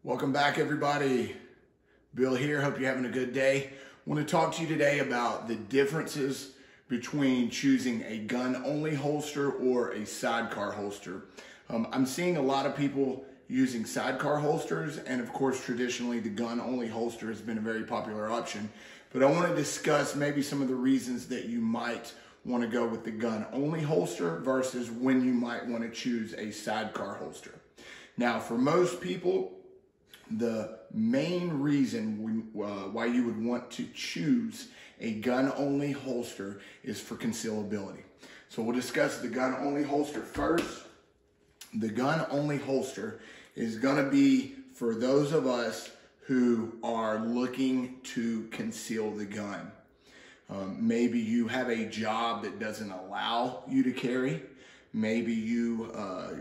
Welcome back, everybody. Bill here. Hope you're having a good day. I want to talk to you today about the differences between choosing a gun-only holster or a sidecar holster. I'm seeing a lot of people using sidecar holsters, and of course, traditionally, the gun-only holster has been a very popular option. But I want to discuss maybe some of the reasons that you might want to go with the gun-only holster versus when you might want to choose a sidecar holster. Now, for most people, the main reason why you would want to choose a gun-only holster is for concealability. So we'll discuss the gun-only holster first. The gun-only holster is going to be for those of us who are looking to conceal the gun. Maybe you have a job that doesn't allow you to carry. Maybe you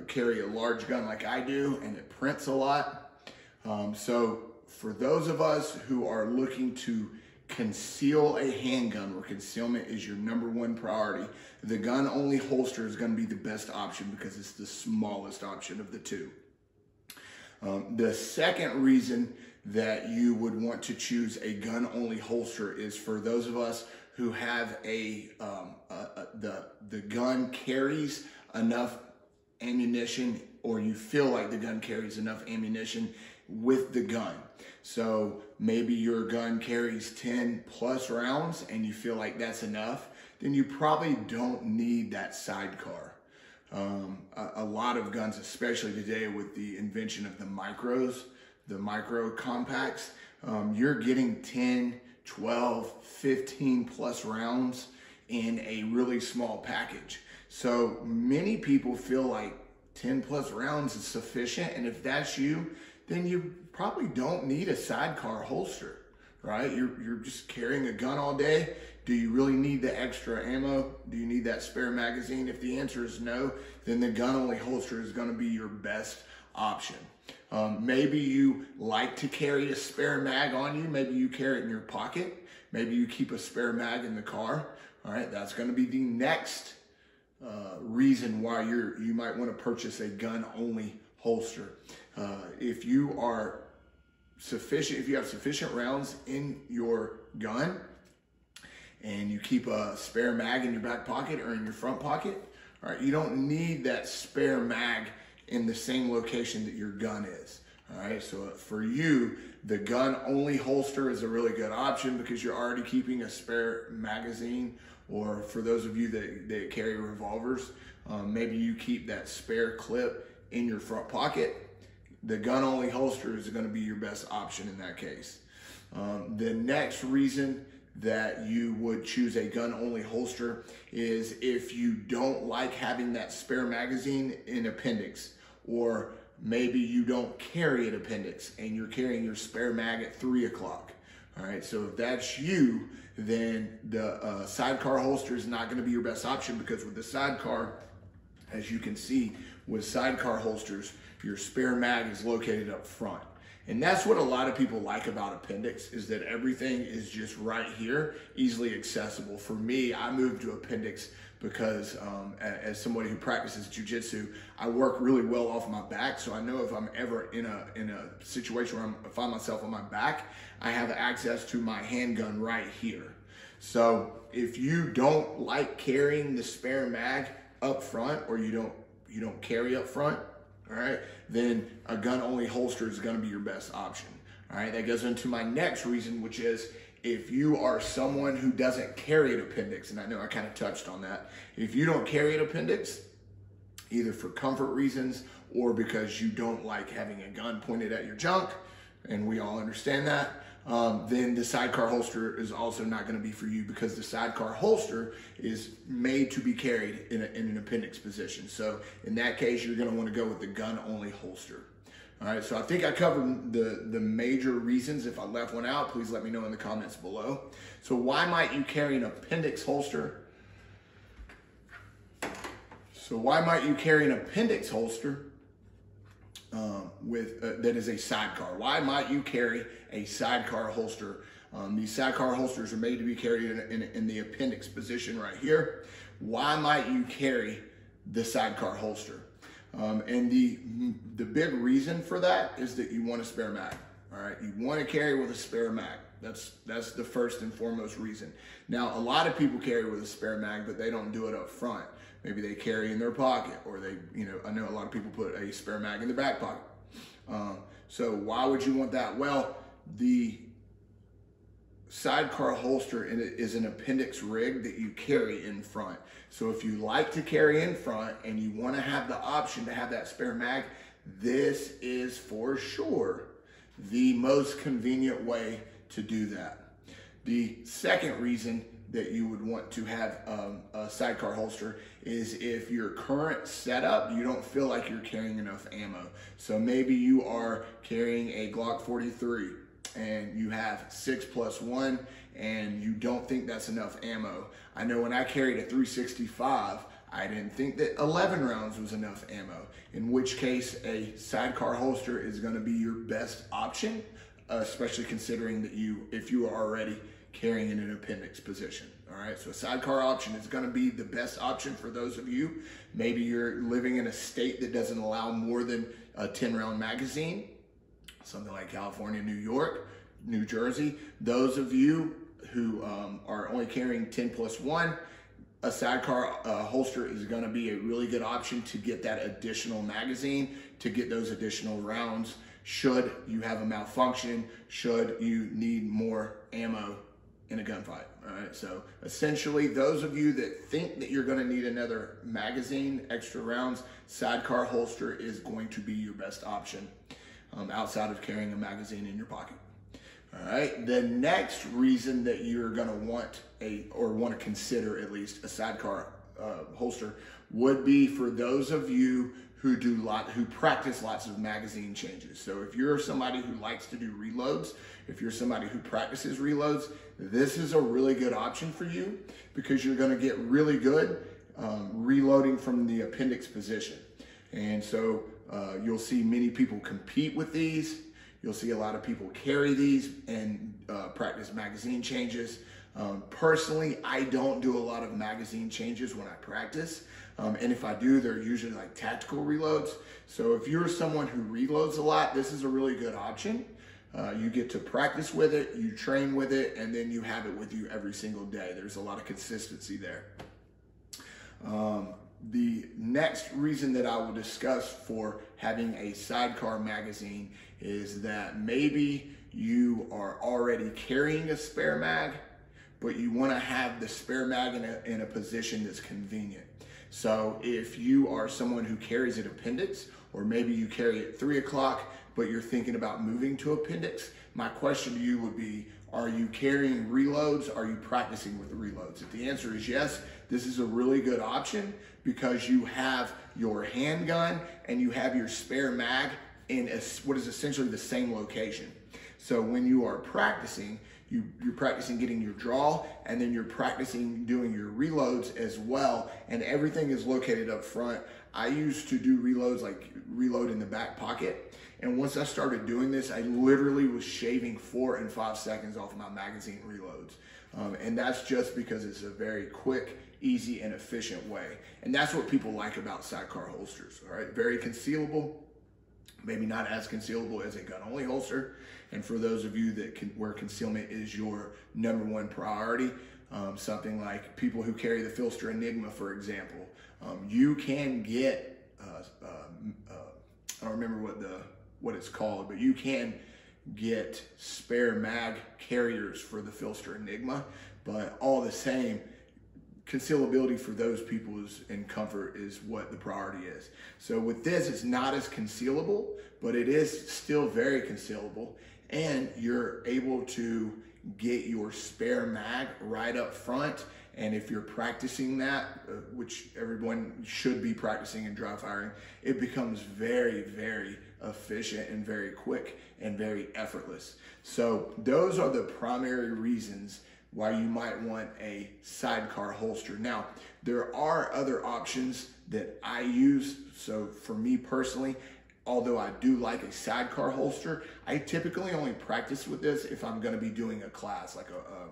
carry a large gun like I do and it prints a lot. So for those of us who are looking to conceal a handgun, where concealment is your #1 priority, the gun-only holster is going to be the best option because it's the smallest option of the two. The second reason that you would want to choose a gun-only holster is for those of us who have the gun carries enough ammunition, or you feel like the gun carries enough ammunition with the gun. So maybe your gun carries 10 plus rounds and you feel like that's enough, then you probably don't need that sidecar. A lot of guns, especially today with the invention of the micros, the micro compacts, you're getting 10, 12, 15 plus rounds in a really small package. So many people feel like 10 plus rounds is sufficient, and if that's you, then you probably don't need a sidecar holster, right? You're just carrying a gun all day. Do you really need the extra ammo? Do you need that spare magazine? If the answer is no, then the gun-only holster is going to be your best option. Maybe you like to carry a spare mag on you. Maybe you carry it in your pocket. Maybe you keep a spare mag in the car. All right, that's going to be the next reason why you might want to purchase a gun-only holster. If you have sufficient rounds in your gun and you keep a spare mag in your back pocket or in your front pocket, all right, you don't need that spare mag in the same location that your gun is. All right, so for you, the gun-only holster is a really good option because you're already keeping a spare magazine, or for those of you that carry revolvers, maybe you keep that spare clip in your front pocket. The gun-only holster is going to be your best option in that case. The next reason that you would choose a gun-only holster is if you don't like having that spare magazine in appendix, or maybe you don't carry an appendix and you're carrying your spare mag at 3 o'clock. All right, so if that's you, then the sidecar holster is not going to be your best option, because with the sidecar, as you can see, with sidecar holsters, your spare mag is located up front. And that's what a lot of people like about appendix, is that everything is just right here, easily accessible. For me, I moved to appendix because as somebody who practices jiu-jitsu, I work really well off my back. So I know if I'm ever in a situation where I find myself on my back, I have access to my handgun right here. So if you don't like carrying the spare mag up front, or you don't carry up front, all right, then a gun-only holster is going to be your best option. All right, that goes into my next reason, which is if you are someone who doesn't carry an appendix, and I know I kind of touched on that. If you don't carry an appendix, either for comfort reasons or because you don't like having a gun pointed at your junk, and we all understand that, then the sidecar holster is also not going to be for you, because the sidecar holster is made to be carried in an appendix position. So in that case, you're going to want to go with the gun-only holster. All right, so I think I covered the major reasons. If I left one out, please let me know in the comments below. So why might you carry an appendix holster? That is a sidecar? Why might you carry a sidecar holster? These sidecar holsters are made to be carried in the appendix position right here. Why might you carry the sidecar holster? And the big reason for that is that you want a spare mag. All right, you want to carry with a spare mag. That's the first and foremost reason. Now, a lot of people carry with a spare mag, but they don't do it up front. Maybe they carry in their pocket, or they, I know a lot of people put a spare mag in the back pocket. So why would you want that? Well, the Sidecar Holster is an appendix rig that you carry in front. So if you like to carry in front and you want to have the option to have that spare mag, this is for sure the most convenient way to do that. The second reason that you would want to have a Sidecar Holster is if your current setup, you don't feel like you're carrying enough ammo. So maybe you are carrying a Glock 43 and you have 6+1 and you don't think that's enough ammo. I know when I carried a 365, I didn't think that 11 rounds was enough ammo, in which case a Sidecar Holster is gonna be your best option, especially considering that if you are already carrying in an appendix position. All right, so a sidecar option is gonna be the best option for those of you. Maybe you're living in a state that doesn't allow more than a 10-round magazine, something like California, New York, New Jersey. Those of you who are only carrying 10+1, a Sidecar holster is gonna be a really good option to get that additional magazine, to get those additional rounds, should you have a malfunction, should you need more ammo in a gunfight. All right, so essentially those of you that think that you're gonna need another magazine, extra rounds, Sidecar holster is going to be your best option outside of carrying a magazine in your pocket. All right, the next reason that you're gonna want want to consider at least a Sidecar holster would be for those of you who practice lots of magazine changes. So if you're somebody who likes to do reloads, if you're somebody who practices reloads, this is a really good option for you because you're gonna get really good reloading from the appendix position. And so you'll see many people compete with these. You'll see a lot of people carry these and practice magazine changes. Personally, I don't do a lot of magazine changes when I practice. And if I do, they're usually like tactical reloads. So if you're someone who reloads a lot, this is a really good option. You get to practice with it, you train with it, and then you have it with you every single day. There's a lot of consistency there. The next reason that I will discuss for having a Sidecar magazine is that maybe you are already carrying a spare mag, but you want to have the spare mag in a position that's convenient. So if you are someone who carries an appendix, or maybe you carry it 3 o'clock, but you're thinking about moving to appendix, my question to you would be, are you carrying reloads? Are you practicing with the reloads? If the answer is yes, this is a really good option because you have your handgun and you have your spare mag in what is essentially the same location. So when you are practicing, you're practicing getting your draw, and then you're practicing doing your reloads as well, and everything is located up front. I used to do reloads, like reload in the back pocket, and once I started doing this, I literally was shaving 4 and 5 seconds off my magazine reloads. And that's just because it's a very quick, easy, and efficient way. And that's what people like about Sidecar holsters, all right? Very concealable, maybe not as concealable as a gun-only holster. And for those of you where concealment is your #1 priority, something like people who carry the Filster Enigma, for example, you can get, I don't remember what it's called, but you can get spare mag carriers for the Filster Enigma, but all the same, concealability for those people and comfort is what the priority is. So with this, it's not as concealable, but it is still very concealable, and you're able to get your spare mag right up front. And if you're practicing that, which everyone should be practicing in dry firing, it becomes very, very efficient and very quick and very effortless. So those are the primary reasons why you might want a Sidecar holster. Now, there are other options that I use. So for me personally, although I do like a Sidecar holster, I typically only practice with this if I'm gonna be doing a class, like a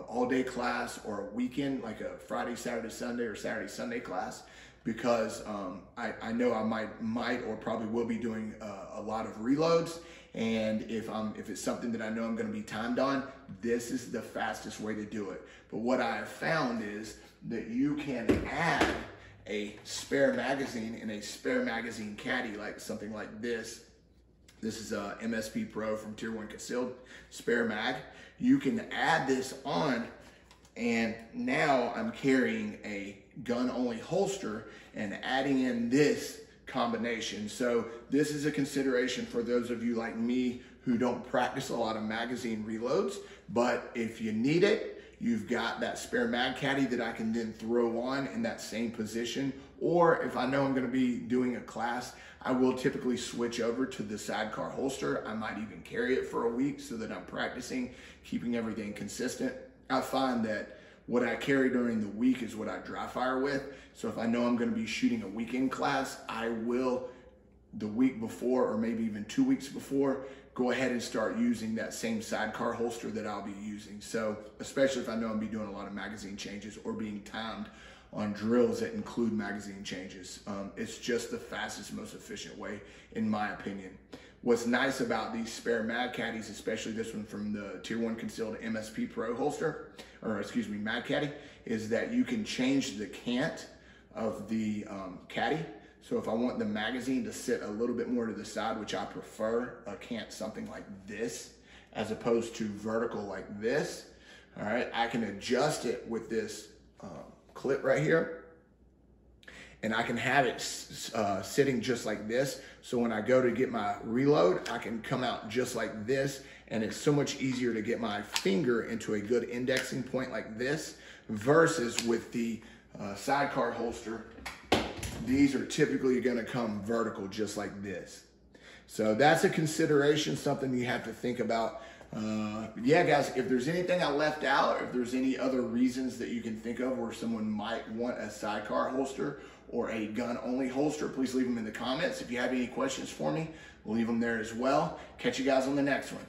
all-day class, or a weekend, like a Friday, Saturday, Sunday, or Saturday, Sunday class. because I know I might or probably will be doing a lot of reloads. And if it's something that I know I'm going to be timed on, this is the fastest way to do it. But what I have found is that you can add a spare magazine in a spare magazine caddy, like something like this. This is a MSP Pro from Tier 1 Concealed spare mag. You can add this on, and now I'm carrying a gun-only holster and adding in this combination. So this is a consideration for those of you like me who don't practice a lot of magazine reloads, but if you need it, you've got that spare mag caddy that I can then throw on in that same position. Or if I know I'm going to be doing a class, I will typically switch over to the Sidecar Holster. I might even carry it for a week so that I'm practicing, keeping everything consistent. I find that what I carry during the week is what I dry fire with. So if I know I'm going to be shooting a weekend class, I will, the week before or maybe even 2 weeks before, go ahead and start using that same Sidecar holster that I'll be using. So especially if I know I'm be doing a lot of magazine changes or being timed on drills that include magazine changes. It's just the fastest, most efficient way, in my opinion. What's nice about these spare mag caddies, especially this one from the Tier 1 Concealed MSP Pro holster, or excuse me, mag caddy, is that you can change the cant of the caddy. So if I want the magazine to sit a little bit more to the side, which I prefer a cant something like this, as opposed to vertical like this, all right, I can adjust it with this clip right here. And I can have it sitting just like this. So when I go to get my reload, I can come out just like this. And it's so much easier to get my finger into a good indexing point like this versus with the Sidecar holster. These are typically gonna come vertical just like this. So that's a consideration, something you have to think about. Yeah, guys, if there's anything I left out, or if there's any other reasons that you can think of where someone might want a Sidecar holster or a gun-only holster, please leave them in the comments. If you have any questions for me, leave them there as well. Catch you guys on the next one.